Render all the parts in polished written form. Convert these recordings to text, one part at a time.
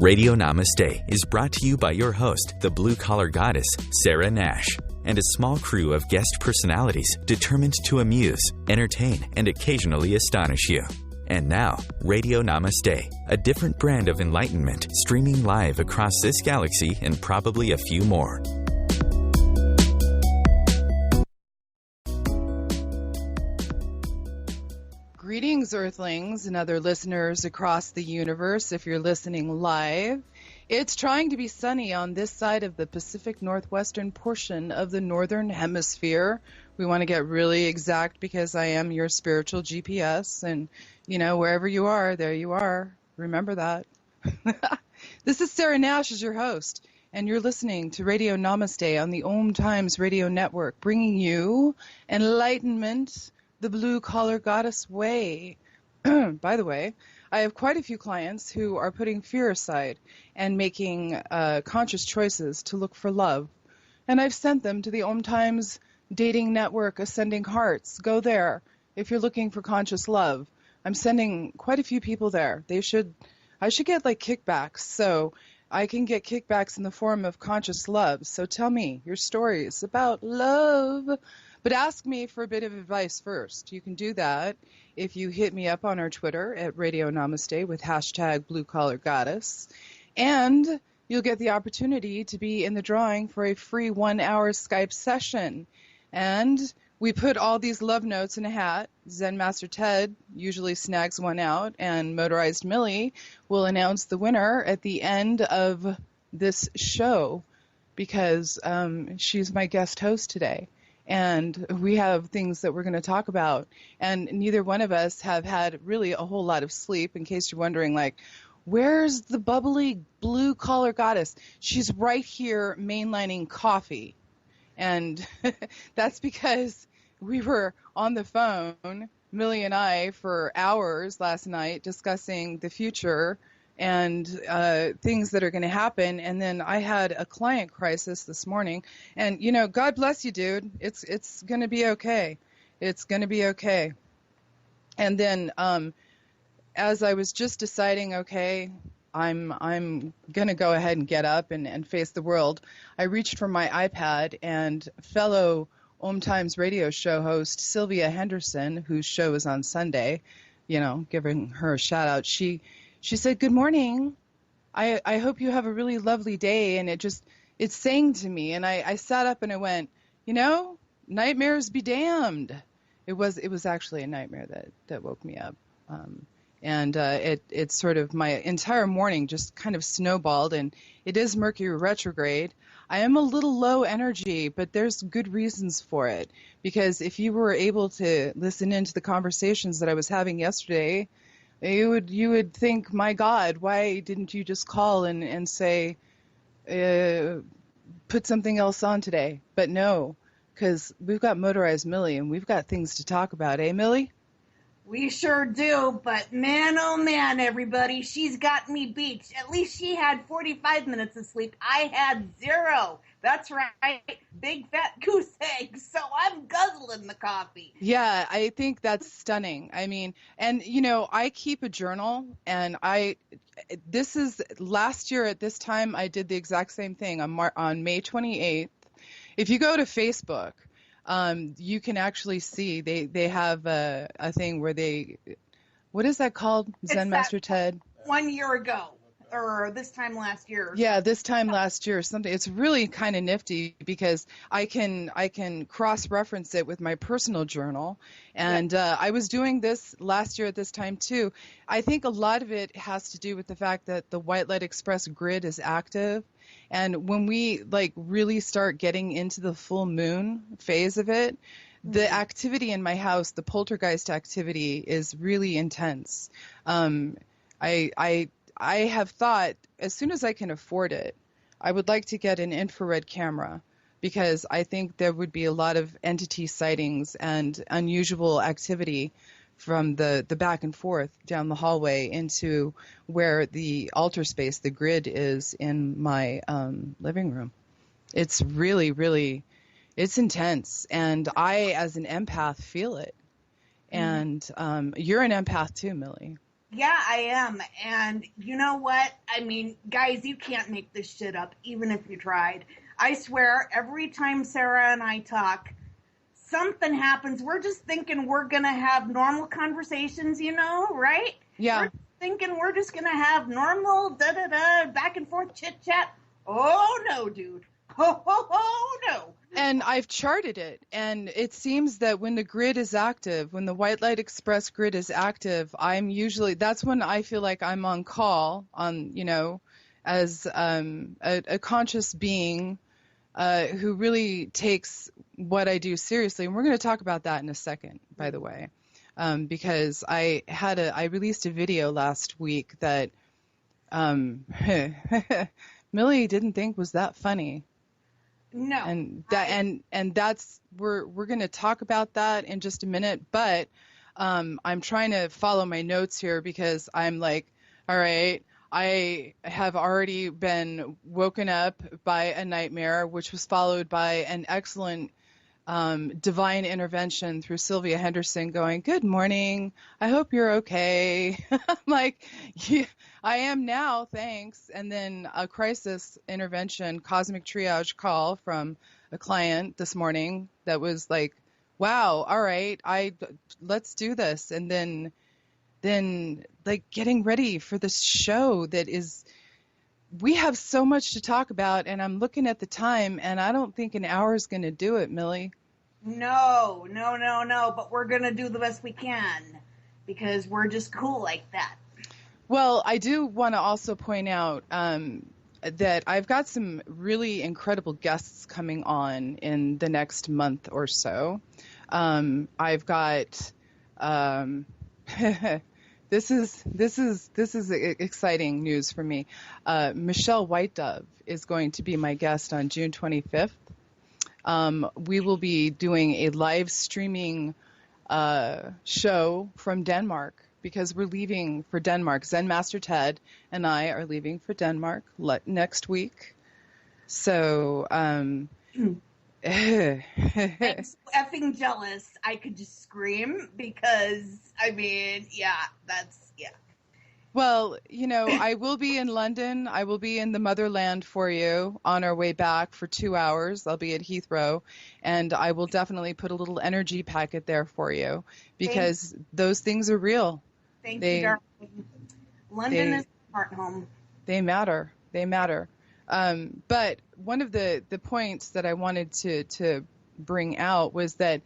Radio Namaste is brought to you by your host, the blue-collar goddess, Sarah Nash, and a small crew of guest personalities determined to amuse, entertain, and occasionally astonish you. And now, Radio Namaste, a different brand of enlightenment streaming live across this galaxy and probably a few more. Greetings, Earthlings and other listeners across the universe. If you're listening live, it's trying to be sunny on this side of the Pacific Northwestern portion of the Northern Hemisphere. We want to get really exact because I am your spiritual GPS, and you know, wherever you are, there you are. Remember that. This is Sarah Nash as your host, and you're listening to Radio Namaste on the OMTimes Radio Network, bringing you enlightenment the blue-collar goddess way. By the way, I have quite a few clients who are putting fear aside and making conscious choices to look for love. And I've sent them to the OMTimes dating network, Ascending Hearts. Go there if you're looking for conscious love. I'm sending quite a few people there. I should get like kickbacks, so I can get kickbacks in the form of conscious love. So tell me your stories about love. But ask me for a bit of advice first. You can do that if you hit me up on our Twitter at Radio Namaste with hashtag Blue Collar Goddess. And you'll get the opportunity to be in the drawing for a free 1-hour Skype session. And we put all these love notes in a hat. Zen Master Ted usually snags one out, and Motorized Millie will announce the winner at the end of this show because she's my guest host today. And we have things that we're going to talk about. And neither one of us have had really a whole lot of sleep, in case you're wondering, like, where's the bubbly blue-collar goddess? She's right here mainlining coffee. And that's because we were on the phone, Millie and I, for hours last night discussing the future and things that are going to happen. And then I had a client crisis this morning. And, you know, God bless you, dude. It's going to be okay. It's going to be okay. And then as I was just deciding, okay, I'm going to go ahead and get up and face the world, I reached for my iPad, and fellow OMTimes radio show host Sylvia Henderson, whose show is on Sunday, you know, giving her a shout out, She said, "Good morning. I hope you have a really lovely day." And it's saying to me, and I sat up and I went, you know, nightmares be damned. It was actually a nightmare that woke me up. And it sort of, my entire morning just kind of snowballed, and it is Mercury retrograde. I am a little low energy, but there's good reasons for it. Because if you were able to listen into the conversations that I was having yesterday, you would think, my God, why didn't you just call and say, put something else on today? But no, because we've got Motorized Millie, and we've got things to talk about. Eh, Millie? We sure do, but man, oh man, everybody, she's got me beat. At least she had 45 minutes of sleep. I had 0. That's right, big fat goose egg, so I'm guzzling the coffee. Yeah, I think that's stunning. I mean, and you know, I keep a journal, and this is last year at this time, I did the exact same thing on May 28th. If you go to Facebook, you can actually see they have a thing where what is that called, Zen Master Ted? 1 year ago, or this time last year. Yeah, this time last year, something. It's really kind of nifty because I can cross-reference it with my personal journal, and I was doing this last year at this time too. I think a lot of it has to do with the fact that the White Light Express grid is active. And when we like really start getting into the full moon phase of it, the activity in my house, the poltergeist activity, is really intense. I have thought, as soon as I can afford it, I would like to get an infrared camera, because I think there would be a lot of entity sightings and unusual activity from the back and forth down the hallway into where the altar space, the grid, is in my living room. It's really, really, it's intense. And I, as an empath, feel it. And you're an empath too, Millie. Yeah, I am. And you know what? I mean, guys, you can't make this shit up, even if you tried. I swear, every time Sarah and I talk, something happens. We're just thinking we're going to have normal conversations, right? We're Yeah. thinking we're just going to have normal back and forth chit chat. Oh, no, dude. Oh, no. And I've charted it, and it seems that when the grid is active, when the White Light Express grid is active, that's when I feel like I'm on call as a conscious being who really takes what I do seriously. And we're going to talk about that in a second, by the way, because I released a video last week that Millie didn't think was that funny. No. And that's we're going to talk about that in just a minute, but I'm trying to follow my notes here because I'm like, all right, I have already been woken up by a nightmare, which was followed by an excellent divine intervention through Sylvia Henderson going, "Good morning. I hope you're okay." I'm like, yeah, I am now, thanks. And then a crisis intervention, cosmic triage call from a client this morning that was like, wow, all right, let's do this. And then like getting ready for this show we have so much to talk about, and I'm looking at the time, and I don't think an hour is going to do it, Millie. No. But we're going to do the best we can because we're just cool like that. Well, I do want to also point out that I've got some really incredible guests coming on in the next month or so. I've got this is exciting news for me. Michelle White Dove is going to be my guest on June 25th. We will be doing a live streaming show from Denmark because we're leaving for Denmark. Zen Master Ted and I are leaving for Denmark next week. So, I'm so effing jealous. I could just scream because, yeah. Well, I will be in London. I will be in the motherland for you on our way back for 2 hours. I'll be at Heathrow, and I will definitely put a little energy packet there for you because those things are real. Thank you, darling. London is my heart home. They matter. They matter. But one of the points that I wanted to bring out was that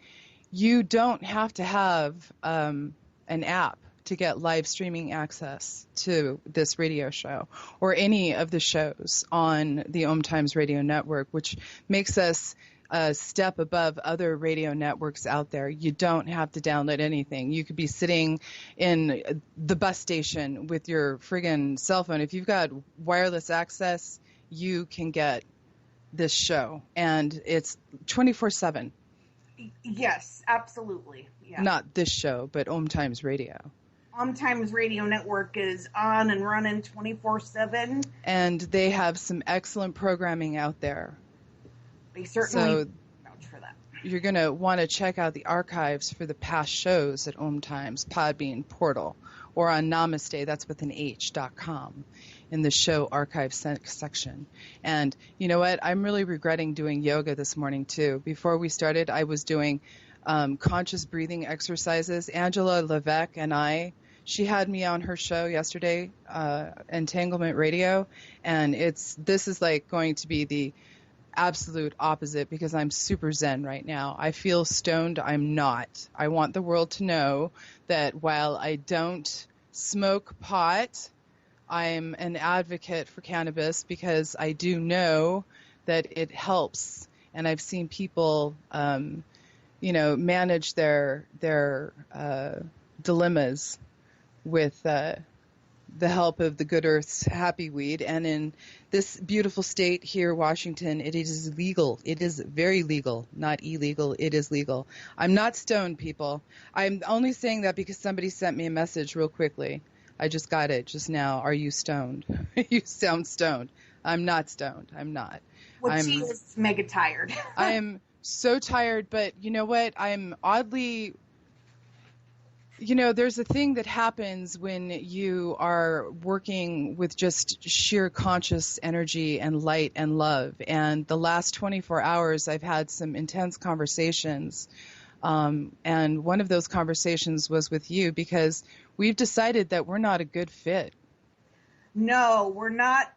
you don't have to have an app to get live streaming access to this radio show or any of the shows on the OMTimes radio network, which makes us a step above other radio networks out there. You don't have to download anything. You could be sitting in the bus station with your friggin' cell phone. If you've got wireless access, you can get this show, and it's 24/7. Yes, absolutely. Yeah. Not this show, but OMTimes Radio. OMTimes Radio Network is on and running 24/7. And they have some excellent programming out there. They certainly vouch for that. You're going to want to check out the archives for the past shows at OMTimes, Podbean, Portal, or on Nahmaste, that's with an H.com, in the show archive section. And you know what? I'm really regretting doing yoga this morning, too. Before we started, I was doing conscious breathing exercises. Angela Levesque and she had me on her show yesterday, Entanglement Radio, and this is like going to be the absolute opposite because I'm super zen right now. I feel stoned. I'm not. I want the world to know that while I don't smoke pot, I'm an advocate for cannabis because I do know that it helps. And I've seen people, manage their dilemmas with the help of the Good Earth's Happy Weed. And in this beautiful state here, Washington, it is legal. It is very legal, not illegal. It is legal. I'm not stoned, people. I'm only saying that because somebody sent me a message real quickly. I just got it just now. Are you stoned? You sound stoned. I'm not stoned. I'm not. She is mega tired. I am so tired, but you know what? I'm oddly You know, there's a thing that happens when you are working with just sheer conscious energy and light and love. And the last 24 hours, I've had some intense conversations. And one of those conversations was with you because we've decided that we're not a good fit. No, we're not.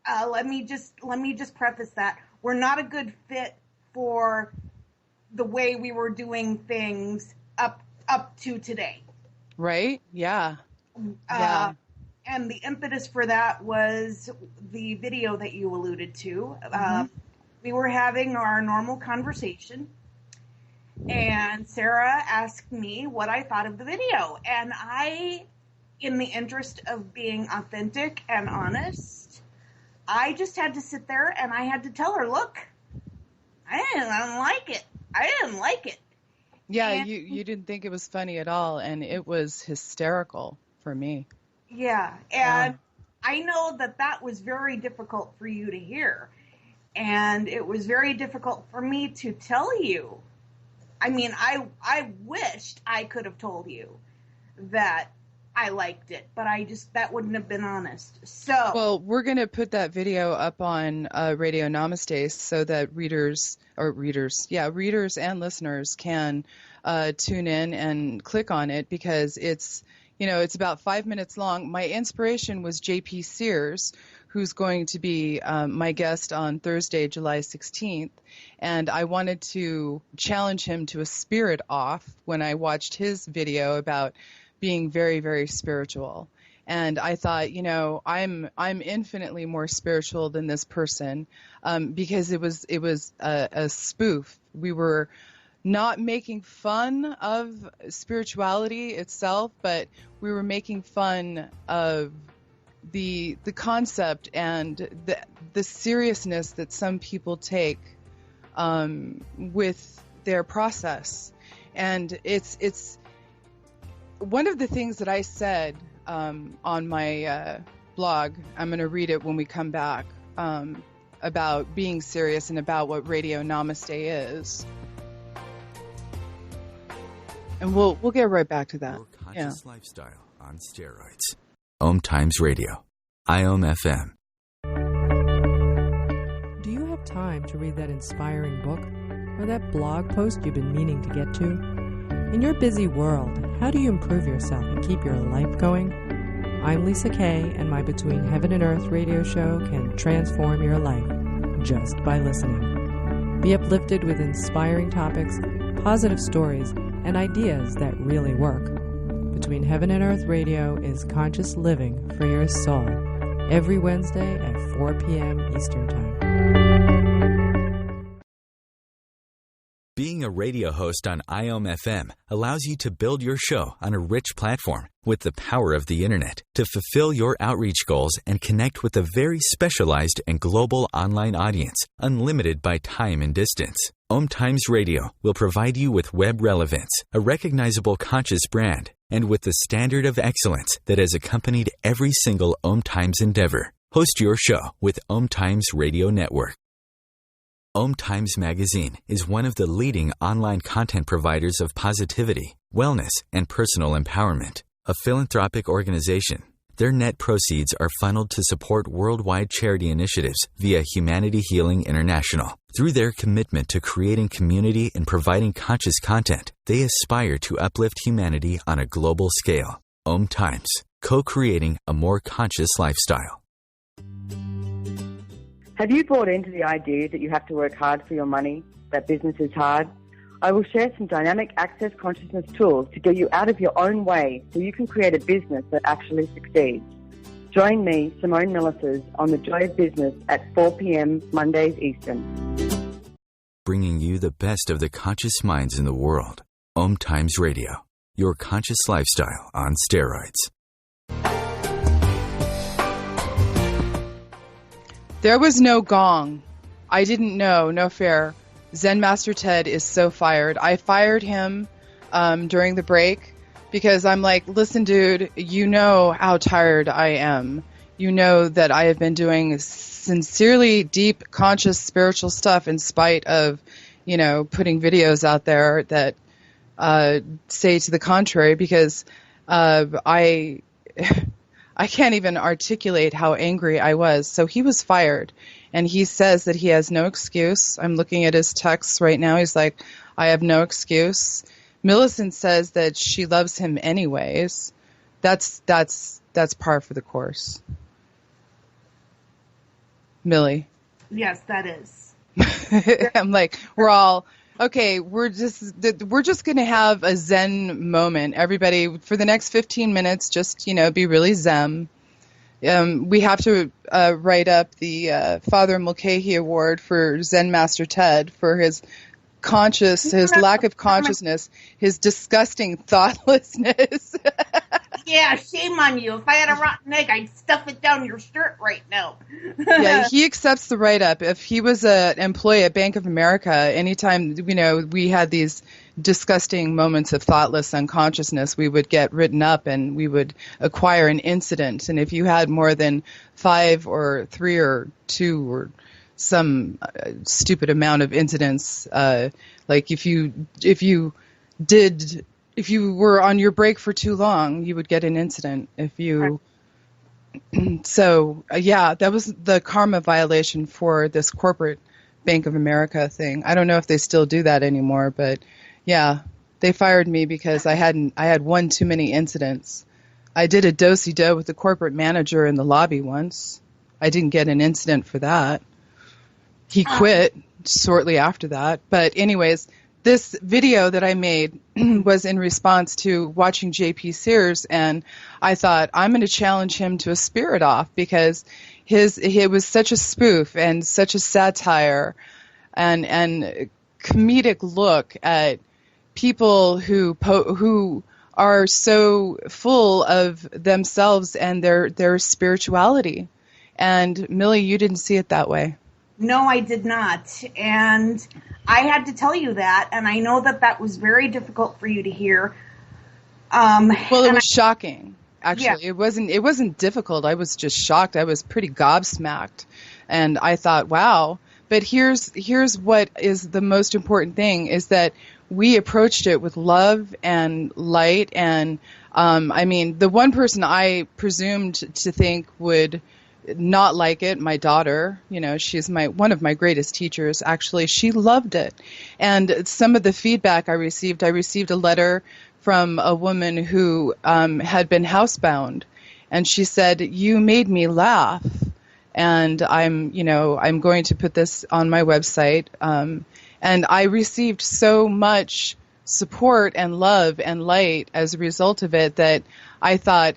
Let me just preface that. We're not a good fit for the way we were doing things up to today. Right? Yeah. Yeah. And the impetus for that was the video that you alluded to. We were having our normal conversation, and Sarah asked me what I thought of the video. And I, in the interest of being authentic and honest, I just had to sit there and I had to tell her, look, I didn't like it. I didn't like it. Yeah, and you didn't think it was funny at all, and it was hysterical for me. Yeah, and I know that was very difficult for you to hear, and it was very difficult for me to tell you. I mean, I wished I could have told you that I liked it, but that wouldn't have been honest. So, well, we're going to put that video up on Radio Nahmaste so that readers and listeners can tune in and click on it, because it's about 5 minutes long. My inspiration was J.P. Sears, who's going to be my guest on Thursday, July 16th. And I wanted to challenge him to a spirit off when I watched his video about being very, very spiritual. And I thought, I'm infinitely more spiritual than this person, because it was a spoof. We were not making fun of spirituality itself, but we were making fun of the concept and the seriousness that some people take with their process. And it's one of the things that I said on my blog. I'm going to read it when we come back, about being serious and about what Radio Namaste is. And we'll get right back to that. Your conscious lifestyle on steroids. OMTimes Radio. IOM FM. Do you have time to read that inspiring book or that blog post you've been meaning to get to? In your busy world, how do you improve yourself and keep your life going? I'm Lisa Kay, and my Between Heaven and Earth radio show can transform your life just by listening. Be uplifted with inspiring topics, positive stories, and ideas that really work. Between Heaven and Earth Radio is conscious living for your soul, every Wednesday at 4 p.m. Eastern Time. Being a radio host on IOM FM allows you to build your show on a rich platform with the power of the internet to fulfill your outreach goals and connect with a very specialized and global online audience, unlimited by time and distance. OMTimes Radio will provide you with web relevance, a recognizable conscious brand, and with the standard of excellence that has accompanied every single OMTimes endeavor. Host your show with OMTimes Radio Network. OMTimes Magazine is one of the leading online content providers of positivity, wellness, and personal empowerment. A philanthropic organization, their net proceeds are funneled to support worldwide charity initiatives via Humanity Healing International. Through their commitment to creating community and providing conscious content, they aspire to uplift humanity on a global scale. OMTimes, co-creating a more conscious lifestyle. Have you bought into the idea that you have to work hard for your money, that business is hard? I will share some dynamic access consciousness tools to get you out of your own way so you can create a business that actually succeeds. Join me, Simone Millisers, on The Joy of Business at 4 p.m. Mondays Eastern. Bringing you the best of the conscious minds in the world. OMTimes Radio, your conscious lifestyle on steroids. There was no gong. I didn't know, no fair. Zen Master Ted is so fired. I fired him during the break because I'm like, listen, dude, you know how tired I am. You know that I have been doing sincerely deep, conscious, spiritual stuff in spite of, putting videos out there that say to the contrary, because I can't even articulate how angry I was. So he was fired, and he says that he has no excuse. I'm looking at his texts right now. He's like, I have no excuse. Millicent says that she loves him anyways. That's par for the course. Millie. Yes, that is. I'm like, we're all okay. We're just going to have a Zen moment. Everybody, for the next 15 minutes, just be really Zen. We have to write up the Father Mulcahy Award for Zen Master Ted for his lack of consciousness, his disgusting thoughtlessness. Yeah, shame on you. If I had a rotten egg, I'd stuff it down your shirt right now. Yeah, he accepts the write-up. If he was an employee at Bank of America, anytime, we had these disgusting moments of thoughtless unconsciousness, we would get written up and we would acquire an incident. And if you had more than 5 or 3 or 2 or some stupid amount of incidents, like if you were on your break for too long, you would get an incident. So that was the karma violation for this corporate Bank of America thing. I don't know if they still do that anymore, but yeah, they fired me because I had one too many incidents. I did a do-si-do with the corporate manager in the lobby once. I didn't get an incident for that. He quit shortly after that. But anyways, this video that I made was in response to watching J.P. Sears, and I thought, I'm going to challenge him to a spirit off, because it was such a spoof and such a satire and comedic look at people who are so full of themselves and their spirituality. And Millie, you didn't see it that way. No, I did not. And I had to tell you that, and I know that was very difficult for you to hear. Well, it was shocking, actually. Yeah. It wasn't difficult. I was just shocked. I was pretty gobsmacked. And I thought, wow. But here's what is the most important thing, is that we approached it with love and light. And, the one person I presumed to think would not like it, my daughter, she's one of my greatest teachers, actually, she loved it. And some of the feedback I received a letter from a woman who had been housebound, and she said, you made me laugh, and I'm going to put this on my website. And I received so much support and love and light as a result of it that I thought,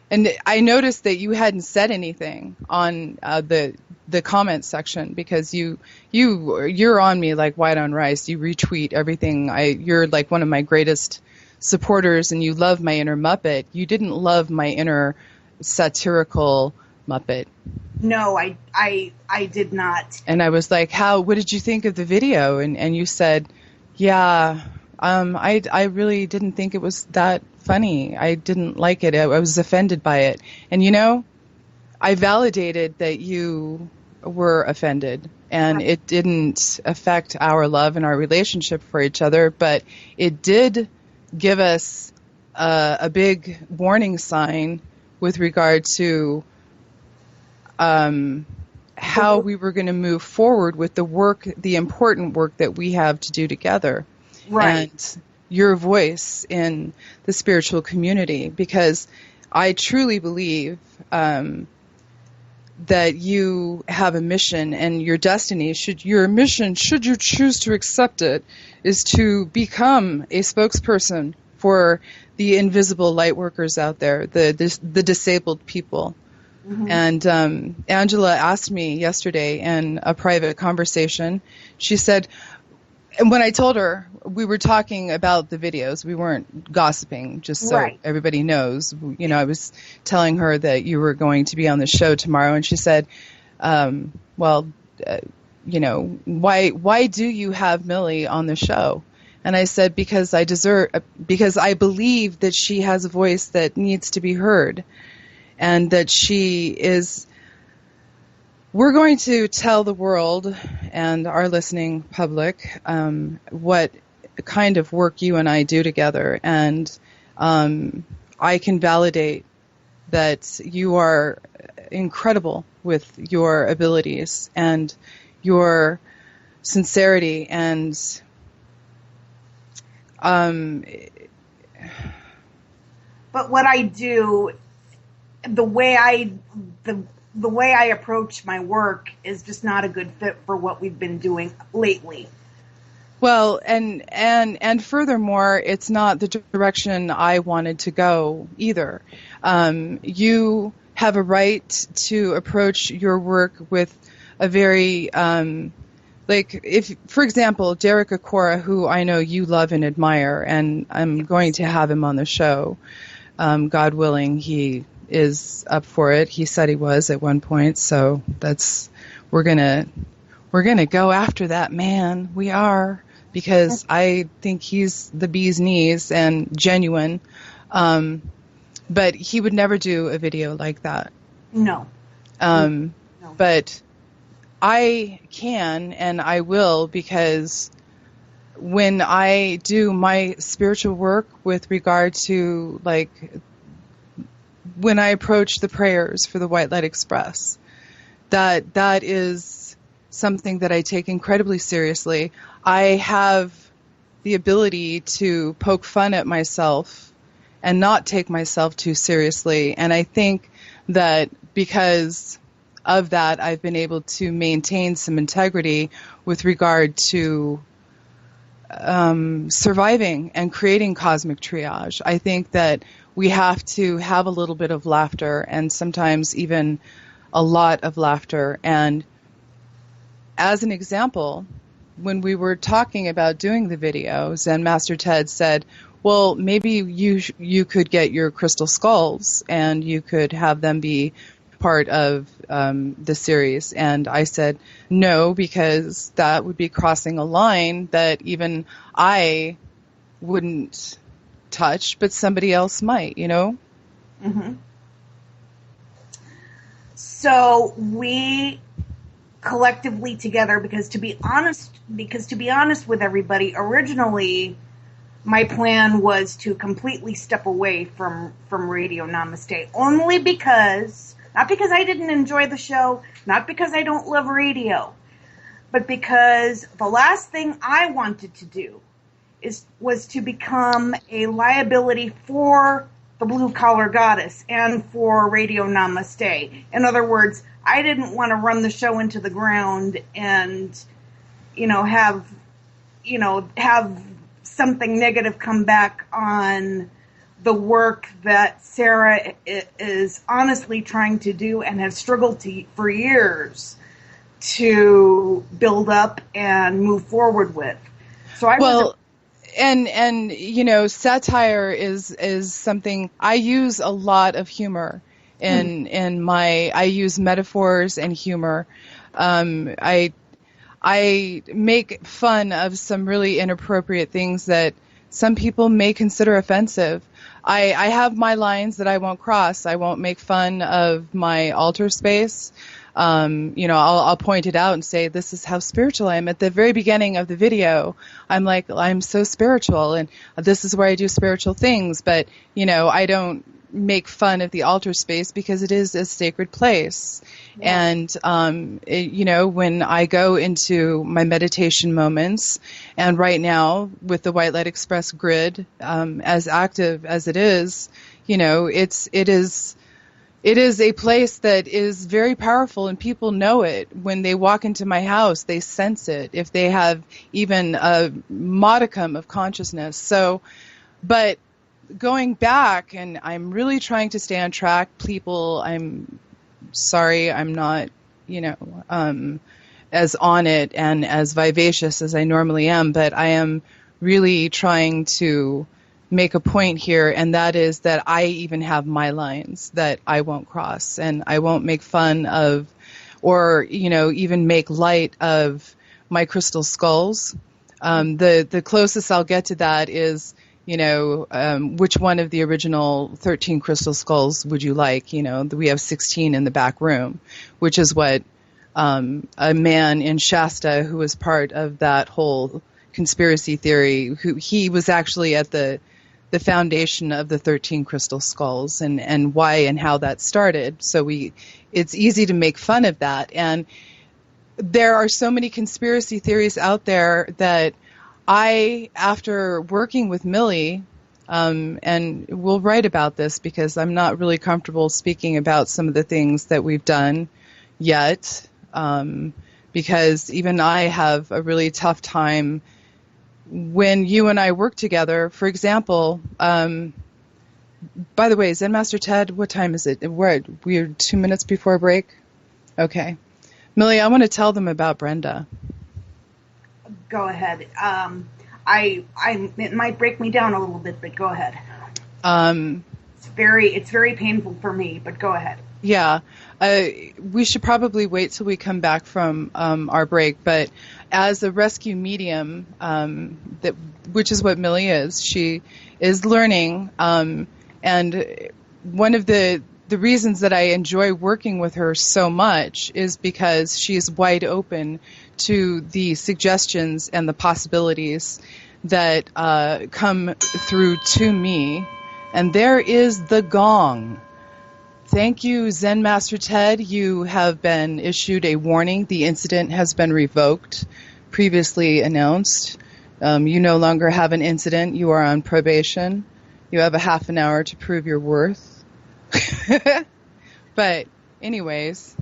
and I noticed that you hadn't said anything on the comment section, because you're on me like white on rice. You retweet everything. You're like one of my greatest supporters, and you love my inner Muppet. You didn't love my inner satirical Muppet. No, I did not. And I was like, what did you think of the video? And you said, yeah, I really didn't think it was that funny. I didn't like it. I was offended by it. And I validated that you were offended, and it didn't affect our love and our relationship for each other, but it did give us a big warning sign with regard to how we were going to move forward with the important work that we have to do together. Right. And your voice in the spiritual community, because I truly believe that you have a mission, and your destiny, should you choose to accept it, is to become a spokesperson for the invisible light workers out there, the disabled people. Mm-hmm. And Angela asked me yesterday in a private conversation, she said, and when I told her, we were talking about the videos, we weren't gossiping, just so everybody knows. I was telling her that you were going to be on the show tomorrow, and she said, why do you have Millie on the show? And I said, because I believe that she has a voice that needs to be heard, and that we're going to tell the world and our listening public what kind of work you and I do together. And I can validate that you are incredible with your abilities and your sincerity and but what I do, the way I approach my work is just not a good fit for what we've been doing lately. Well, and furthermore, it's not the direction I wanted to go either. You have a right to approach your work with a very, like, if, for example, Derek Acora, who I know you love and admire, and I'm going to have him on the show, God willing, he is up for it. He said he was at one point, so we're gonna go after that man. We are, because I think he's the bee's knees and genuine. But he would never do a video like that. No. No. But I can and I will, because when I do my spiritual work with regard to, like, when I approach the prayers for the White Light Express, that is something that I take incredibly seriously. I have the ability to poke fun at myself and not take myself too seriously. And I think that because of that, I've been able to maintain some integrity with regard to surviving and creating cosmic triage. I think that we have to have a little bit of laughter, and sometimes even a lot of laughter. And as an example, when we were talking about doing the videos, and Master Ted said, well, maybe you could get your crystal skulls and you could have them be part of the series. And I said, no, because that would be crossing a line that even I wouldn't touch, but somebody else might, you know? Mm-hmm. So we collectively together, because to be honest with everybody, originally my plan was to completely step away from Radio Nahmaste, only because, not because I didn't enjoy the show, not because I don't love radio, but because the last thing I wanted to do was to become a liability for the Blue Collar Goddess and for Radio Nahmaste. In other words, I didn't want to run the show into the ground and, have something negative come back on the work that Sarah is honestly trying to do and has struggled for years to build up and move forward with. So satire is something I use a lot of humor in my. I use metaphors and humor. I make fun of some really inappropriate things that some people may consider offensive. I have my lines that I won't cross. I won't make fun of my altar space. I'll point it out and say, this is how spiritual I am. At the very beginning of the video, I'm like, I'm so spiritual, and this is where I do spiritual things. But, I don't make fun of the altar space because it is a sacred place. Yeah. And, when I go into my meditation moments, and right now with the White Light Express grid, as active as it is, it is a place that is very powerful, and people know it. When they walk into my house, they sense it, if they have even a modicum of consciousness. So, but going back, and I'm really trying to stay on track, people, I'm sorry, I'm not, as on it and as vivacious as I normally am, but I am really trying to make a point here, and that is that I even have my lines that I won't cross, and I won't make fun of or, even make light of my crystal skulls. The closest I'll get to that is, which one of the original 13 crystal skulls would you like? We have 16 in the back room, which is what a man in Shasta who was part of that whole conspiracy theory. He was actually at the foundation of the 13 crystal skulls and why and how that started. So it's easy to make fun of that. And there are so many conspiracy theories out there that after working with Millie, and we'll write about this because I'm not really comfortable speaking about some of the things that we've done yet, because even I have a really tough time when you and I work together. For example, by the way, Zen Master Ted, what time is it? We're 2 minutes before break? Okay. Millie, I want to tell them about Brenda. Go ahead. It might break me down a little bit, but go ahead. It's very painful for me, but go ahead. Yeah. We should probably wait till we come back from our break, but as a rescue medium, which is what Millie is, she is learning, and one of the reasons that I enjoy working with her so much is because she is wide open to the suggestions and the possibilities that come through to me. And there is the gong. Thank you, Zen Master Ted. You have been issued a warning. The incident has been revoked, previously announced. You no longer have an incident. You are on probation. You have a half an hour to prove your worth. But anyways,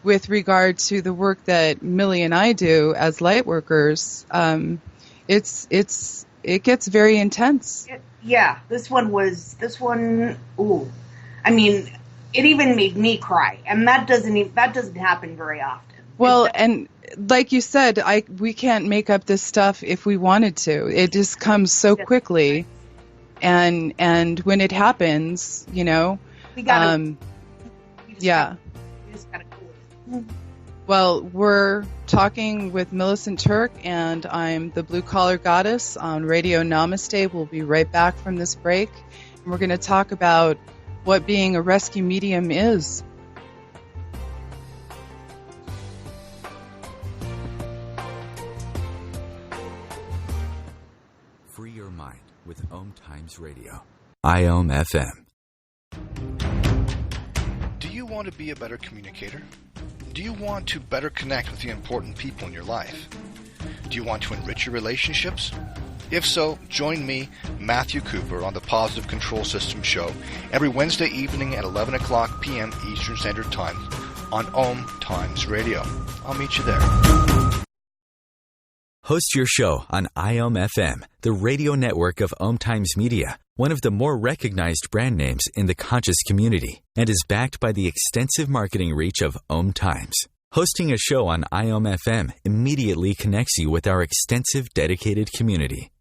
with regard to the work that Millie and I do as light workers, it gets very intense. Yeah, this one, ooh. I mean, it even made me cry, and that doesn't happen very often. Well, and like you said, we can't make up this stuff if we wanted to. It just comes so quickly, and when it happens, we gotta, yeah. We just gotta cool it. Well, we're talking with Millicent Turk, and I'm the Blue Collar Goddess on Radio Nahmaste. We'll be right back from this break, and we're going to talk about what being a rescue medium is. Free your mind with OMTimes Radio. IOM-FM. Do you want to be a better communicator? Do you want to better connect with the important people in your life? Do you want to enrich your relationships? If so, join me, Matthew Cooper, on the Positive Control System Show every Wednesday evening at 11 o'clock p.m. Eastern Standard Time on OMTimes Radio. I'll meet you there. Host your show on IOM-FM, the radio network of OMTimes Media, one of the more recognized brand names in the conscious community, and is backed by the extensive marketing reach of OMTimes. Hosting a show on IOM-FM immediately connects you with our extensive dedicated community.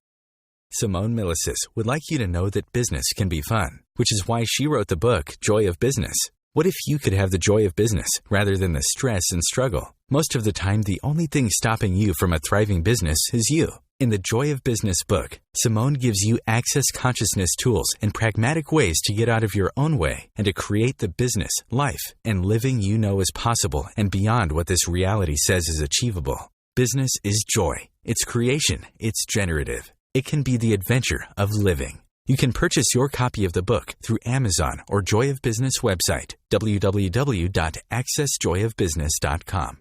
Simone Milasas would like you to know that business can be fun, which is why she wrote the book, Joy of Business. What if you could have the joy of business rather than the stress and struggle? Most of the time, the only thing stopping you from a thriving business is you. In the Joy of Business book, Simone gives you access consciousness tools and pragmatic ways to get out of your own way and to create the business, life, and living you know is possible and beyond what this reality says is achievable. Business is joy. It's creation. It's generative. It can be the adventure of living. You can purchase your copy of the book through Amazon or Joy of Business website, www.accessjoyofbusiness.com.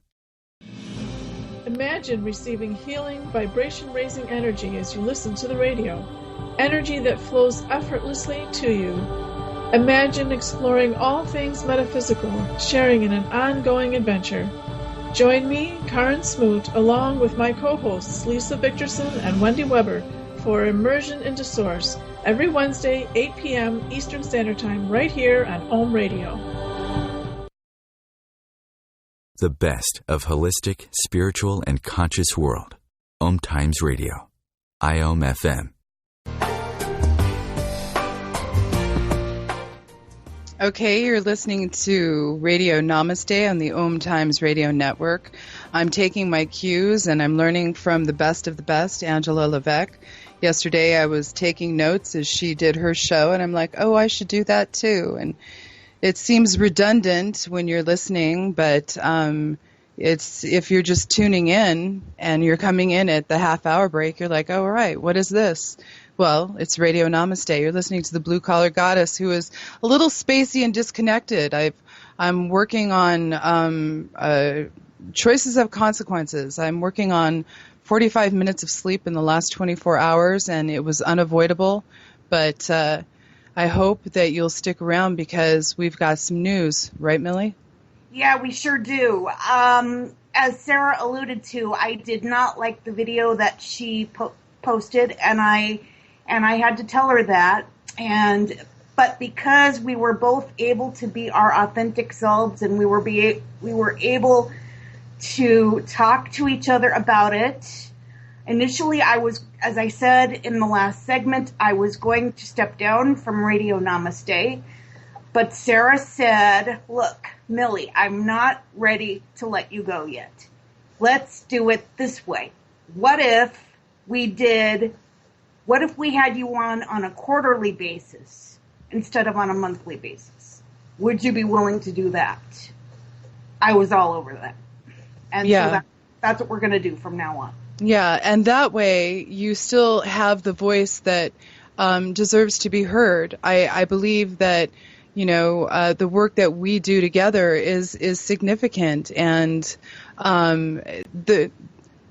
Imagine receiving healing, vibration-raising energy as you listen to the radio, energy that flows effortlessly to you. Imagine exploring all things metaphysical, sharing in an ongoing adventure. Join me, Karen Smoot, along with my co-hosts Lisa Victorson and Wendy Weber for Immersion into Source, every Wednesday, 8 p.m. Eastern Standard Time, right here on Om Radio. The best of holistic, spiritual, and conscious world. OMTimes Radio. IOM-FM. Okay, you're listening to Radio Nahmaste on the OMTimes Radio Network. I'm taking my cues and I'm learning from the best of the best, Angela Levesque. Yesterday I was taking notes as she did her show, and I'm like, oh, I should do that too. And it seems redundant when you're listening, but it's if you're just tuning in and you're coming in at the half-hour break, you're like, oh, all right, what is this? Well, it's Radio Namaste. You're listening to the Blue Collar Goddess, who is a little spacey and disconnected. I'm working on choices have consequences. I'm working on 45 minutes of sleep in the last 24 hours, and it was unavoidable. But I hope that you'll stick around because we've got some news. Right, Millie? Yeah, we sure do. As Sarah alluded to, I did not like the video that she posted, and I had to tell her that. But because we were both able to be our authentic selves, and we were able to talk to each other about it. Initially, as I said in the last segment, I was going to step down from Radio Namaste, but Sarah said, look, Millie, I'm not ready to let you go yet. Let's do it this way. What if we had you on a quarterly basis instead of on a monthly basis? Would you be willing to do that? I was all over that. And so that's what we're going to do from now on. Yeah, and that way you still have the voice that deserves to be heard. I believe that, the work that we do together is significant. And the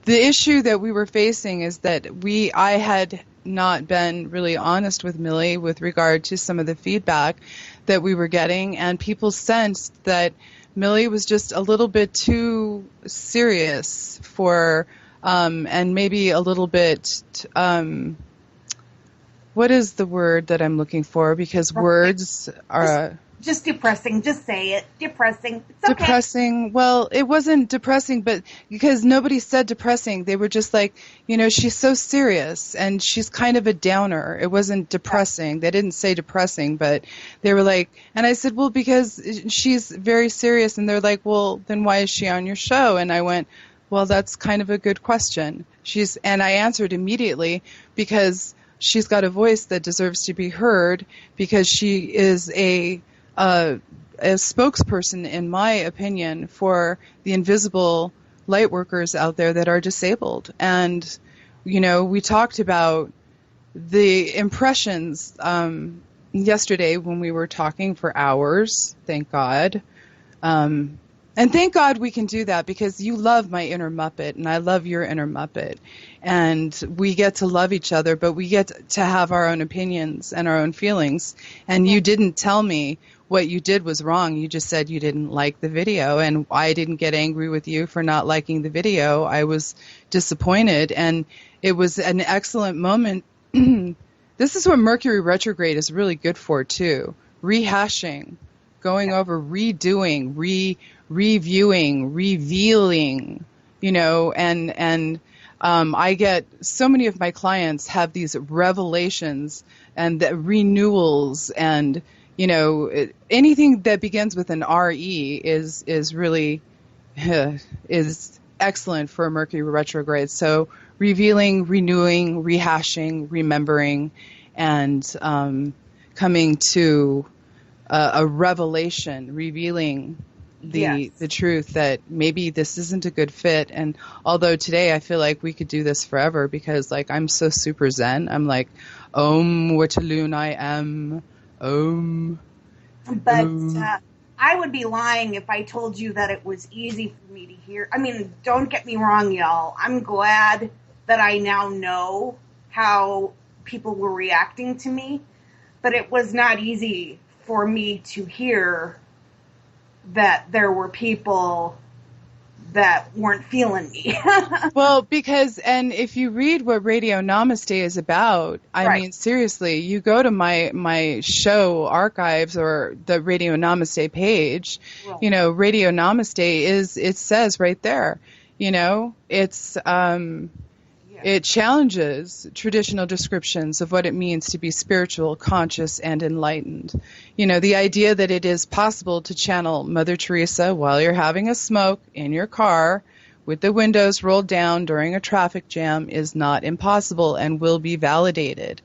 issue that we were facing is that I had not been really honest with Millie with regard to some of the feedback that we were getting, and people sensed that Millie was just a little bit too serious for, and maybe a little bit, what is the word that I'm looking for? Because words are... Just depressing. Just say it. Depressing. It's okay. Depressing. Well, it wasn't depressing, but because nobody said depressing. They were just like, she's so serious and she's kind of a downer. It wasn't depressing. They didn't say depressing, but they were like, and I said, well, because she's very serious. And they're like, well, then why is she on your show? And I went, well, that's kind of a good question. And I answered immediately because she's got a voice that deserves to be heard, because she is a spokesperson, in my opinion, for the invisible light workers out there that are disabled. And, we talked about the impressions yesterday when we were talking for hours, thank God. And thank God we can do that, because you love my inner Muppet and I love your inner Muppet. And we get to love each other, but we get to have our own opinions and our own feelings. And you didn't tell me what you did was wrong. You just said you didn't like the video, and I didn't get angry with you for not liking the video. I was disappointed, and it was an excellent moment. This is what Mercury retrograde is really good for, too. Rehashing, going over, redoing, reviewing, revealing, and I get so many of my clients have these revelations and the renewals, and anything that begins with an RE is really is excellent for Mercury retrograde. So revealing, renewing, rehashing, remembering, and coming to a revelation, revealing the truth that maybe this isn't a good fit. And although today I feel like we could do this forever, because I'm so super zen. I'm like, Om Watalun I am. But I would be lying if I told you that it was easy for me to hear. I mean, don't get me wrong, y'all. I'm glad that I now know how people were reacting to me, but it was not easy for me to hear that there were people that weren't feeling me. Well, and if you read what Radio Namaste is about, I mean, seriously, you go to my show archives or the Radio Namaste page, Radio Namaste it says right there, it's, it challenges traditional descriptions of what it means to be spiritual, conscious, and enlightened. The idea that it is possible to channel Mother Teresa while you're having a smoke in your car with the windows rolled down during a traffic jam is not impossible and will be validated.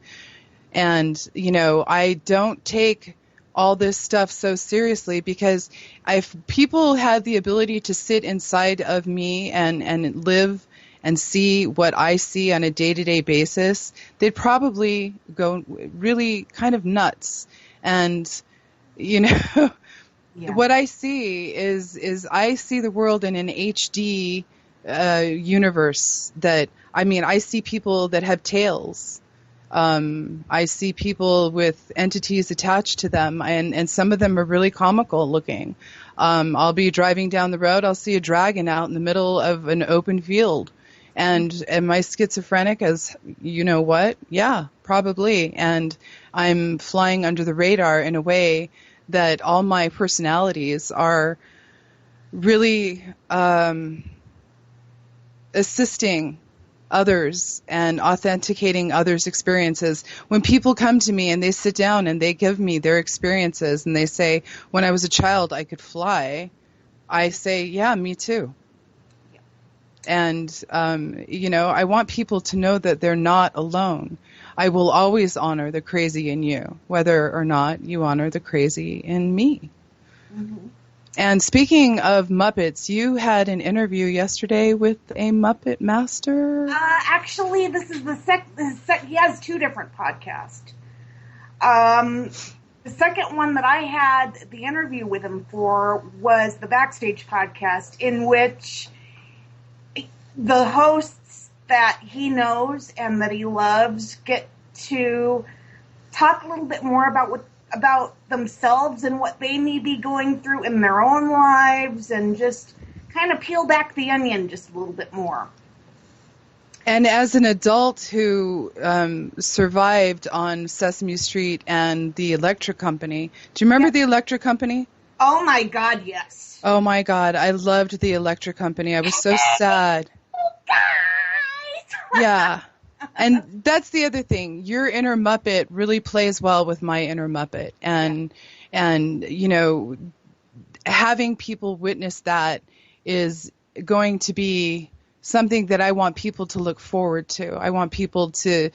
And, I don't take all this stuff so seriously, because if people had the ability to sit inside of me and live and see what I see on a day-to-day basis, they'd probably go really kind of nuts. And, you know, what I see is I see the world in an HD universe. That, I mean, I see people that have tails. I see people with entities attached to them, and some of them are really comical looking. I'll be driving down the road, I'll see a dragon out in the middle of an open field. And am I schizophrenic as you know what? Yeah, probably. And I'm flying under the radar in a way that all my personalities are really assisting others and authenticating others' experiences. When people come to me and they sit down and they give me their experiences and they say, when I was a child, I could fly, I say, yeah, me too. And, you know, I want people to know that they're not alone. I will always honor the crazy in you, whether or not you honor the crazy in me. Mm-hmm. And speaking of Muppets, you had an interview yesterday with a Muppet master? Actually, this is he has two different podcasts. The second one that I had the interview with him for was the Backstage podcast, in which the hosts that he knows and that he loves get to talk a little bit more about themselves and what they may be going through in their own lives, and just kind of peel back the onion just a little bit more. And as an adult who survived on Sesame Street and the Electric Company, do you remember the Electric Company? Oh my God, yes. Oh my God, I loved the Electric Company. I was so sad. Guys! Yeah. And that's the other thing. Your inner Muppet really plays well with my inner Muppet. And you know, having people witness that is going to be something that I want people to look forward to. I want people to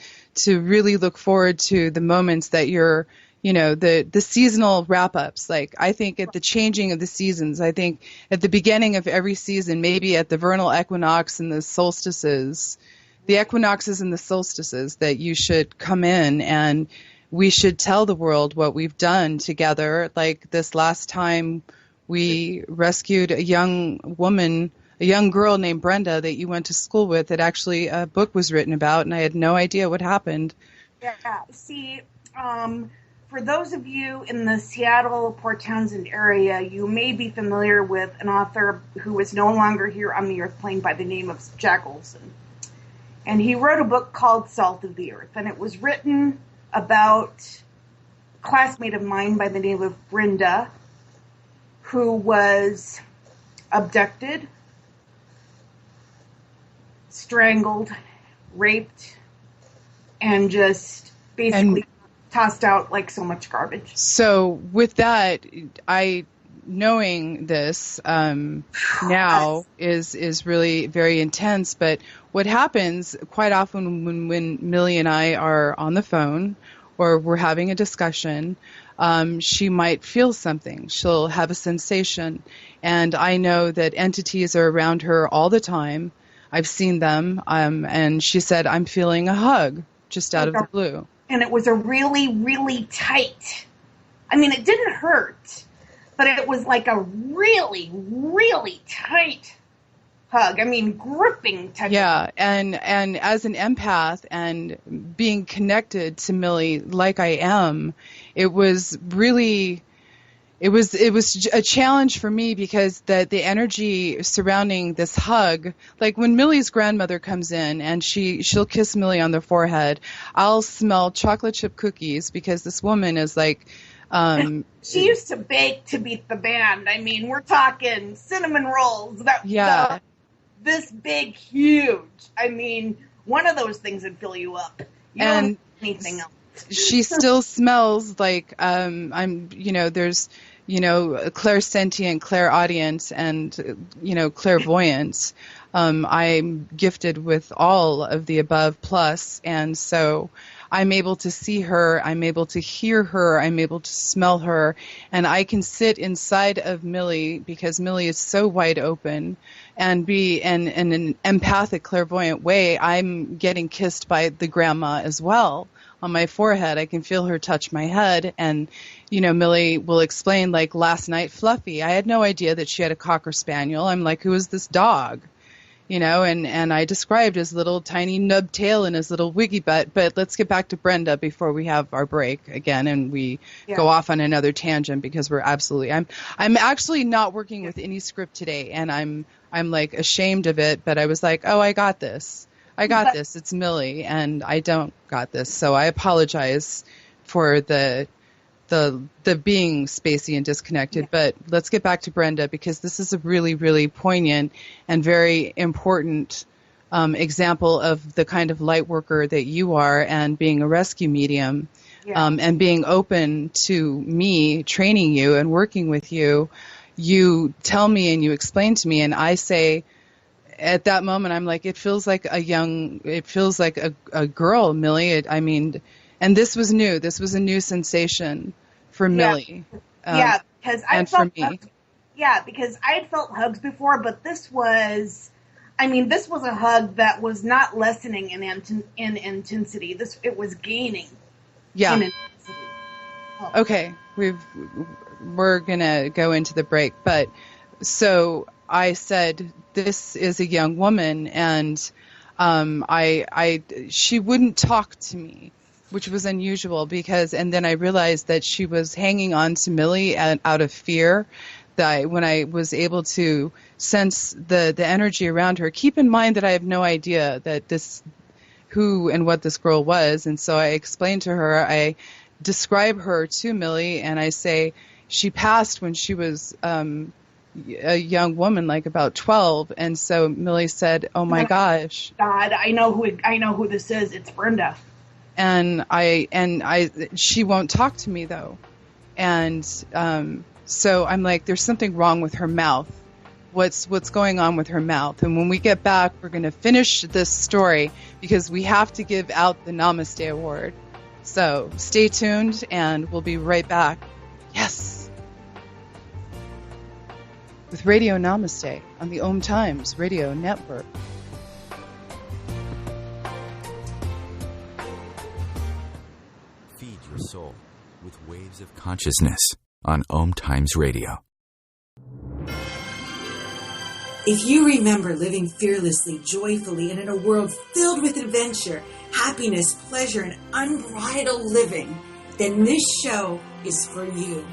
really look forward to the moments that you're, you know, the seasonal wrap-ups. Like, I think at the changing of the seasons, I think at the beginning of every season, maybe at the vernal equinox and the solstices, the equinoxes and the solstices, that you should come in and we should tell the world what we've done together. Like this last time we rescued a young woman, a young girl named Brenda that you went to school with, that actually a book was written about, and I had no idea what happened. Yeah, see, for those of you in the Seattle, Port Townsend area, you may be familiar with an author who is no longer here on the earth plane by the name of Jack Olson. And he wrote a book called Salt of the Earth, and it was written about a classmate of mine by the name of Brenda, who was abducted, strangled, raped, and just basically tossed out like so much garbage. So with that, knowing this now is really very intense. But what happens quite often when Millie and I are on the phone or we're having a discussion, she might feel something. She'll have a sensation. And I know that entities are around her all the time. I've seen them. And she said, I'm feeling a hug just out of the blue. And it was a really, really tight, I mean, it didn't hurt, but it was like a really, really tight hug. I mean, gripping tight. Yeah, and as an empath and being connected to Millie like I am, it was really, it was a challenge for me, because the energy surrounding this hug, like when Millie's grandmother comes in and she'll kiss Millie on the forehead, I'll smell chocolate chip cookies, because this woman is like, she used to bake to beat the band. I mean, we're talking cinnamon rolls. This big, huge. I mean, one of those things would fill you up. You don't need anything else. She still smells like there's clairsentient, clairaudience, and clairvoyance. I'm gifted with all of the above plus, and so I'm able to see her, I'm able to hear her, I'm able to smell her, and I can sit inside of Millie because Millie is so wide open and be in an empathic, clairvoyant way. I'm getting kissed by the grandma as well on my forehead. I can feel her touch my head, and Millie will explain, like last night, Fluffy, I had no idea that she had a Cocker Spaniel. I'm like, who is this dog? And I described his little tiny nub tail and his little wiggy butt. But let's get back to Brenda before we have our break again and we go off on another tangent, because I'm actually not working with any script today, and I'm like ashamed of it, but I was like, oh, I got this. This. It's Millie, and I don't got this. So I apologize for the being spacey and disconnected, but let's get back to Brenda, because this is a really, really poignant and very important example of the kind of light worker that you are, and being a rescue medium, and being open to me training you and working with you. You tell me and you explain to me, and I say, at that moment, I'm like, it feels like a girl, Millie. And this was new. This was a new sensation for Millie. Because I felt hugs. Yeah, because I had felt hugs before, but this was a hug that was not lessening in intensity. It was gaining. Yeah. In intensity. Oh. Okay, we're gonna go into the break, but so I said, this is a young woman, and she wouldn't talk to me, which was unusual, and then I realized that she was hanging on to Millie out of fear. That when I was able to sense the energy around her, keep in mind that I have no idea that who and what this girl was, and so I explained to her, I describe her to Millie, and I say she passed when she was a young woman, like about 12, and so Millie said, "Oh my gosh, God, I know who this is. It's Brenda." And she won't talk to me though, and so I'm like, there's something wrong with her mouth. What's going on with her mouth? And when we get back, we're going to finish this story, because we have to give out the Namaste Award. So stay tuned, and we'll be right back. Yes. With Radio Namaste on the OMTimes Radio Network. Feed your soul with waves of consciousness on OMTimes Radio. If you remember living fearlessly, joyfully, and in a world filled with adventure, happiness, pleasure, and unbridled living, then this show is for you.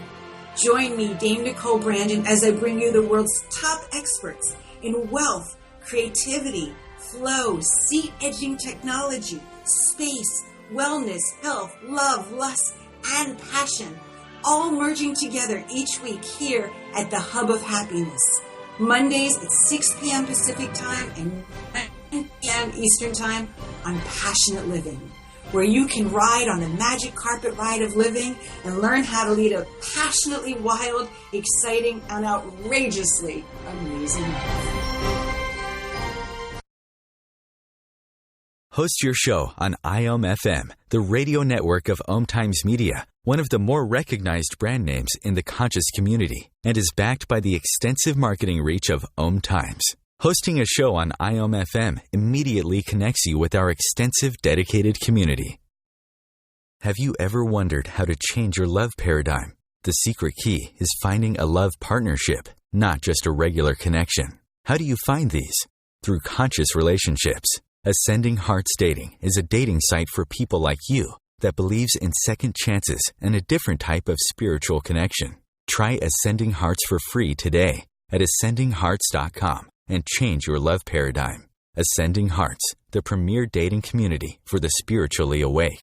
Join me, Dame Nicole Brandon, as I bring you the world's top experts in wealth, creativity, flow, seat-edging technology, space, wellness, health, love, lust, and passion, all merging together each week here at the Hub of Happiness. Mondays at 6 p.m. Pacific Time and 9 p.m. Eastern Time on Passionate Living, where you can ride on the magic carpet ride of living and learn how to lead a passionately wild, exciting, and outrageously amazing life. Host your show on IOM-FM, the radio network of OMTimes Media, one of the more recognized brand names in the conscious community, and is backed by the extensive marketing reach of OMTimes. Hosting a show on IOM-FM immediately connects you with our extensive, dedicated community. Have you ever wondered how to change your love paradigm? The secret key is finding a love partnership, not just a regular connection. How do you find these? Through conscious relationships. Ascending Hearts Dating is a dating site for people like you that believes in second chances and a different type of spiritual connection. Try Ascending Hearts for free today at ascendinghearts.com and change your love paradigm. Ascending Hearts, the premier dating community for the spiritually awake.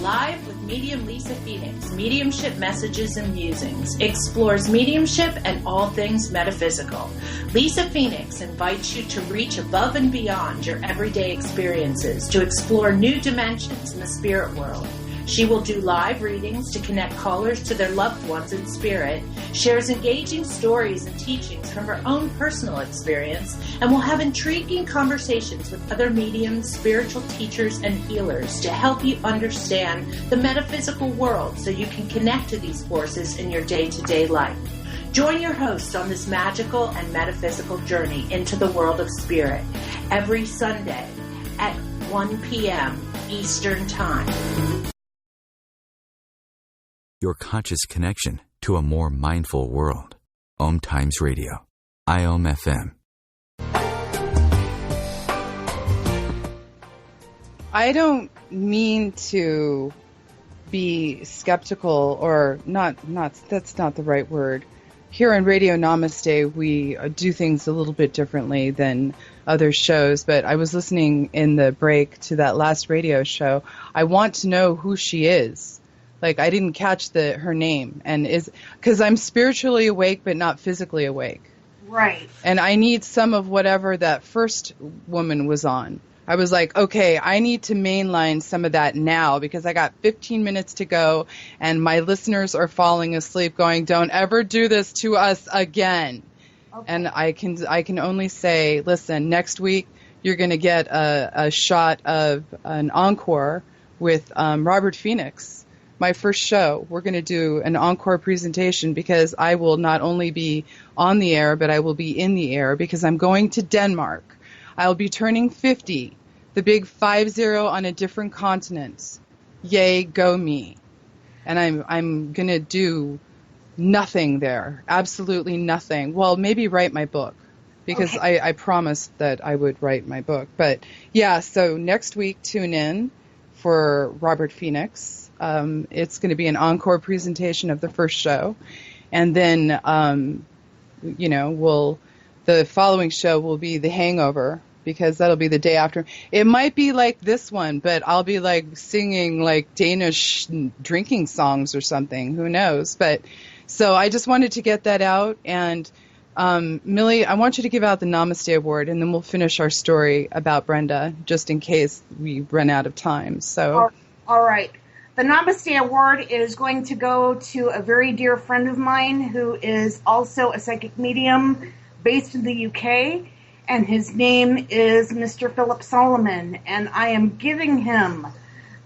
Live with Medium Lisa Phoenix, Mediumship Messages and Musings, explores mediumship and all things metaphysical. Lisa Phoenix invites you to reach above and beyond your everyday experiences, to explore new dimensions in the spirit world. She will do live readings to connect callers to their loved ones in spirit, shares engaging stories and teachings from her own personal experience, and will have intriguing conversations with other mediums, spiritual teachers, and healers to help you understand the metaphysical world so you can connect to these forces in your day-to-day life. Join your host on this magical and metaphysical journey into the world of spirit every Sunday at 1 p.m. Eastern Time. Your conscious connection to a more mindful world. OMTimes Radio. IOM FM. I don't mean to be skeptical or not that's not the right word. Here on Radio Nahmaste, we do things a little bit differently than other shows, but I was listening in the break to that last radio show. I want to know who she is. Like, I didn't catch her name, and because I'm spiritually awake but not physically awake. Right. And I need some of whatever that first woman was on. I was like, okay, I need to mainline some of that now because I got 15 minutes to go and my listeners are falling asleep going, don't ever do this to us again. Okay. And I can only say, listen, next week you're going to get a shot of an encore with Robert Phoenix. My first show, we're going to do an encore presentation because I will not only be on the air, but I will be in the air because I'm going to Denmark. I'll be turning 50, the big 50 on a different continent. Yay, go me. And I'm going to do nothing there, absolutely nothing. Well, maybe write my book because okay. I promised that I would write my book. But yeah, so next week, tune in for Robert Phoenix. It's going to be an encore presentation of the first show. And then, the following show will be The Hangover, because that'll be the day after. It might be like this one, but I'll be like singing like Danish drinking songs or something. Who knows? But so I just wanted to get that out. And Millie, I want you to give out the Namaste Award, and then we'll finish our story about Brenda, just in case we run out of time. So, all right. The Namaste Award is going to go to a very dear friend of mine who is also a psychic medium based in the UK. And his name is Mr. Philip Solomon, and I am giving him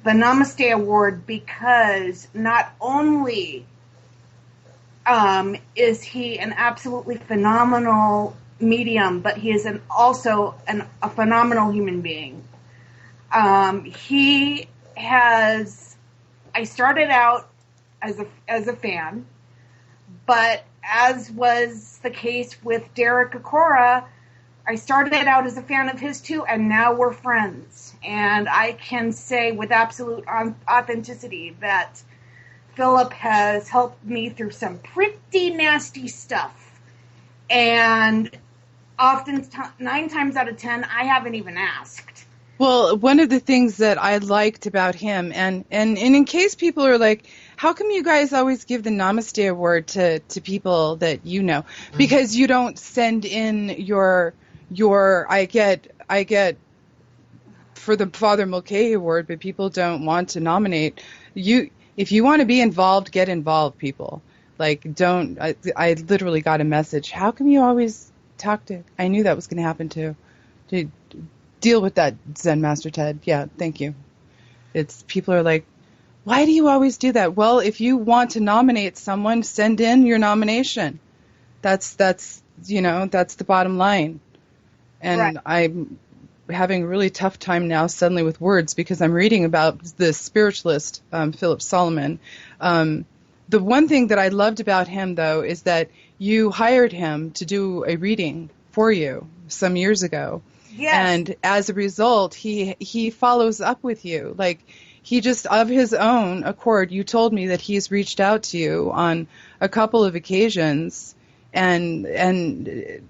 the Namaste Award because not only is he an absolutely phenomenal medium, but he is also a phenomenal human being. I started out as a fan, but as was the case with Derek Akora, I started out as a fan of his too, and now we're friends. And I can say with absolute authenticity that Philip has helped me through some pretty nasty stuff. And often, 9 times out of 10, I haven't even asked. Well, one of the things that I liked about him, and in case people are like, how come you guys always give the Namaste Award to people that you know? Because you don't send in your I get for the Father Mulcahy Award, but people don't want to nominate you. If you want to be involved, get involved, people. Like, don't. I literally got a message. How come you always talk to? I knew that was going to happen too. To deal with that, Zen Master Ted. Yeah, thank you. It's people are like, why do you always do that? Well, if you want to nominate someone, send in your nomination. That's the bottom line. And right. I'm having a really tough time now suddenly with words because I'm reading about the spiritualist, Philip Solomon. The one thing that I loved about him, though, is that you hired him to do a reading for you some years ago. Yes. And as a result, he follows up with you. Like, he just, of his own accord, you told me that he's reached out to you on a couple of occasions and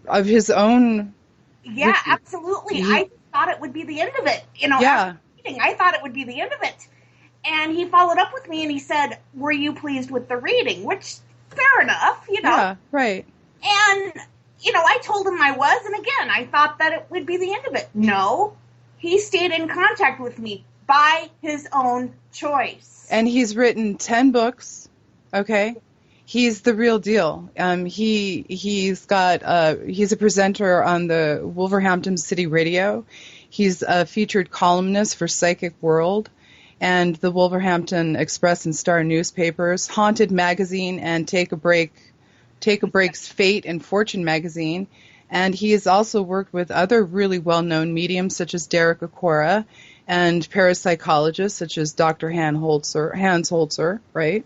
of his own. Yeah, absolutely. I thought it would be the end of it. After reading, I thought it would be the end of it. And he followed up with me and he said, were you pleased with the reading? Which, fair enough, Yeah, right. And, I told him I was. And again, I thought that it would be the end of it. No, he stayed in contact with me by his own choice. And he's written 10 books, okay? He's the real deal. He's a presenter on the Wolverhampton City Radio. He's a featured columnist for Psychic World and the Wolverhampton Express and Star newspapers, Haunted Magazine, and Take a Break's Fate and Fortune magazine. And he has also worked with other really well-known mediums such as Derek Acora and parapsychologists such as Dr. Hans Holzer, right?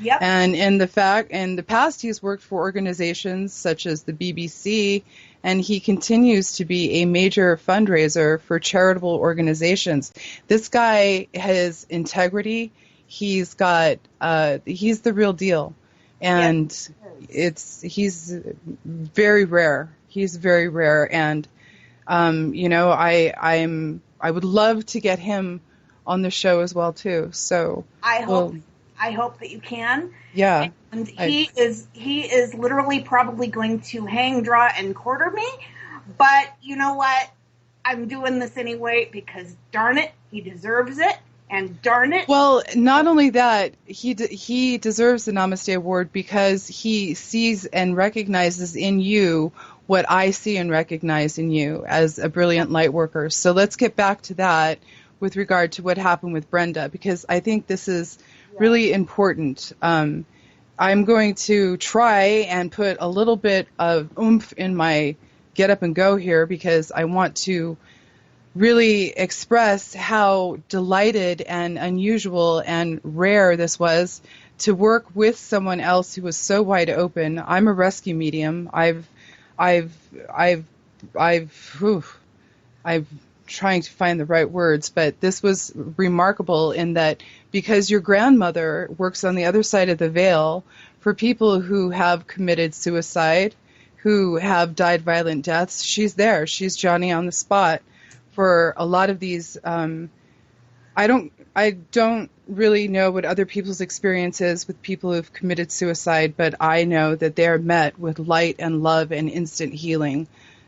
Yep. And in the past, he's worked for organizations such as the BBC, and he continues to be a major fundraiser for charitable organizations. This guy has integrity. He's the real deal, and he's very rare. He's very rare, and I would love to get him on the show as well too. So I hope that you can. Yeah. And he is literally probably going to hang, draw, and quarter me. But you know what? I'm doing this anyway because darn it, he deserves it. And darn it. Well, not only that, he deserves the Namaste Award because he sees and recognizes in you what I see and recognize in you as a brilliant light worker. So let's get back to that with regard to what happened with Brenda, because I think this is really important. I'm going to try and put a little bit of oomph in my get up and go here because I want to really express how delighted and unusual and rare this was to work with someone else who was so wide open. I'm a rescue medium. I'm trying to find the right words, but this was remarkable in that because your grandmother works on the other side of the veil for people who have committed suicide, who have died violent deaths. She's there. She's Johnny on the spot for a lot of these. I don't really know what other people's experience is with people who've committed suicide, but I know that they're met with light and love and instant healing.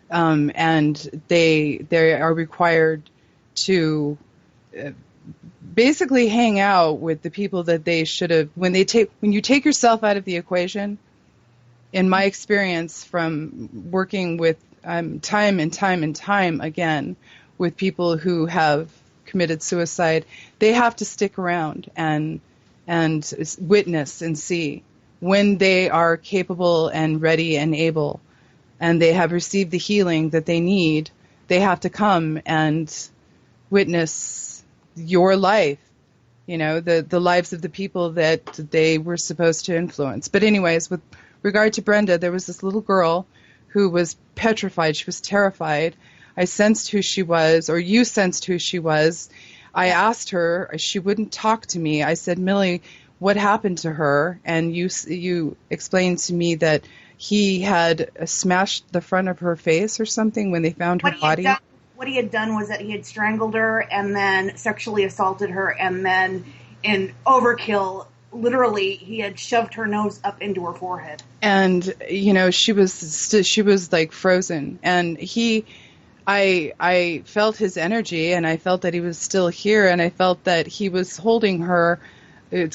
And they are required to basically hang out with the people that they should have. When you take yourself out of the equation, in my experience from working with time and time again with people who have committed suicide, they have to stick around and witness and see when they are capable and ready and able, and they have received the healing that they need. They have to come and witness your life, the lives of the people that they were supposed to influence. But anyways, with regard to Brenda, there was this little girl who was petrified. She was terrified. I sensed who she was, or you sensed who she was. I asked her, she wouldn't talk to me. I said, Millie, what happened to her? And you explained to me that he had smashed the front of her face or something when they found her body. What he had done was that he had strangled her and then sexually assaulted her, and then in overkill, literally, he had shoved her nose up into her forehead. And she was like frozen, and I felt his energy, and I felt that he was still here, and I felt that he was holding her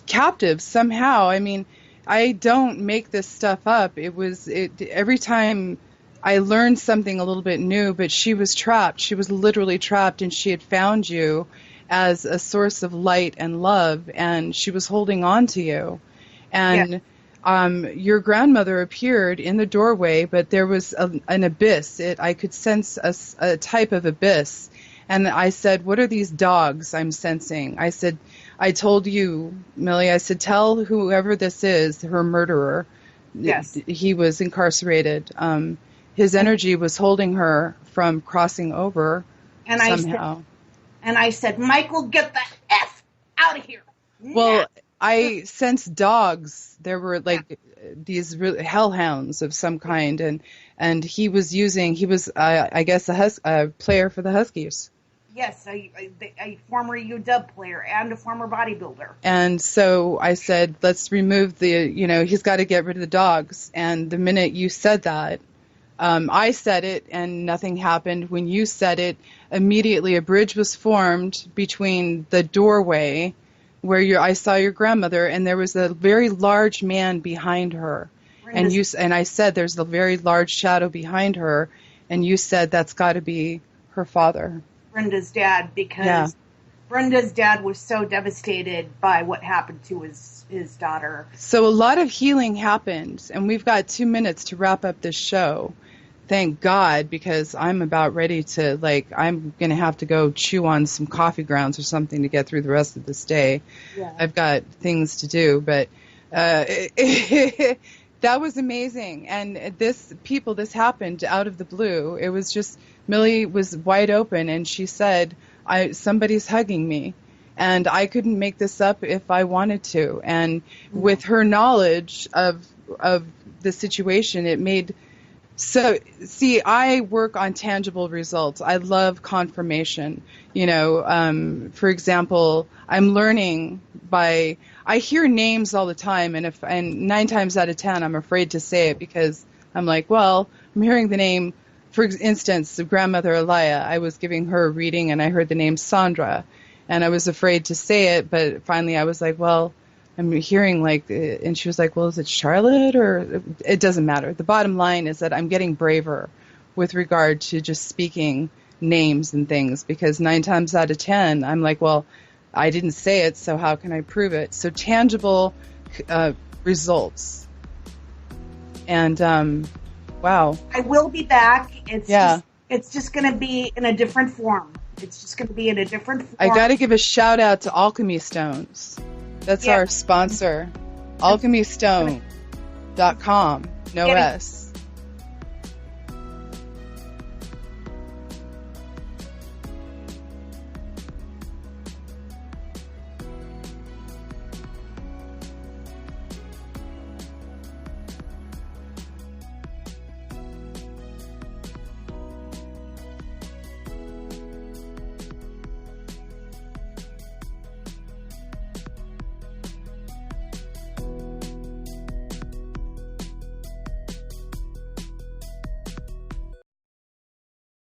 captive somehow. I mean, I don't make this stuff up. Every time I learned something a little bit new, but she was trapped. She was literally trapped, and she had found you as a source of light and love, and she was holding on to you. And your grandmother appeared in the doorway, but there was an abyss. I could sense a type of abyss. And I said, what are these dogs I'm sensing? I told you, Millie, I said, tell whoever this is, her murderer. Yes. He was incarcerated. His energy was holding her from crossing over somehow. I said, Michael, get the F out of here. Well, I sensed dogs. There were these hellhounds of some kind, and he was, I guess, a player for the Huskies. Yes, a former UW player and a former bodybuilder. And so I said, let's remove he's got to get rid of the dogs. And the minute you said that, I said it and nothing happened. When you said it, immediately a bridge was formed between the doorway where I saw your grandmother, and there was a very large man behind her. And I said there's a very large shadow behind her, and you said that's got to be her father. Brenda's dad, because Brenda's dad was so devastated by what happened to his daughter. So a lot of healing happened, and we've got 2 minutes to wrap up this show. Thank God, because I'm about ready to, I'm going to have to go chew on some coffee grounds or something to get through the rest of this day. Yeah. I've got things to do, but that was amazing. And this happened out of the blue. It was just, Millie was wide open, and she said, somebody's hugging me. And I couldn't make this up if I wanted to. And with her knowledge of the situation, it made... So, see, I work on tangible results. I love confirmation. For example, I'm learning I hear names all the time, and 9 times out of 10, I'm afraid to say it because I'm like, well, I'm hearing the name, for instance, grandmother Elia. I was giving her a reading, and I heard the name Sandra, and I was afraid to say it, but finally I was like, well, I'm hearing and she was like, well, is it Charlotte, or it doesn't matter. The bottom line is that I'm getting braver with regard to just speaking names and things, because 9 times out of 10, I'm like, well, I didn't say it, so how can I prove it? So tangible results. And, wow. I will be back. It's just going to be in a different form. It's just going to be in a different form. I got to give a shout out to Alchemy Stones. That's our sponsor. AlchemyStone.com. No S.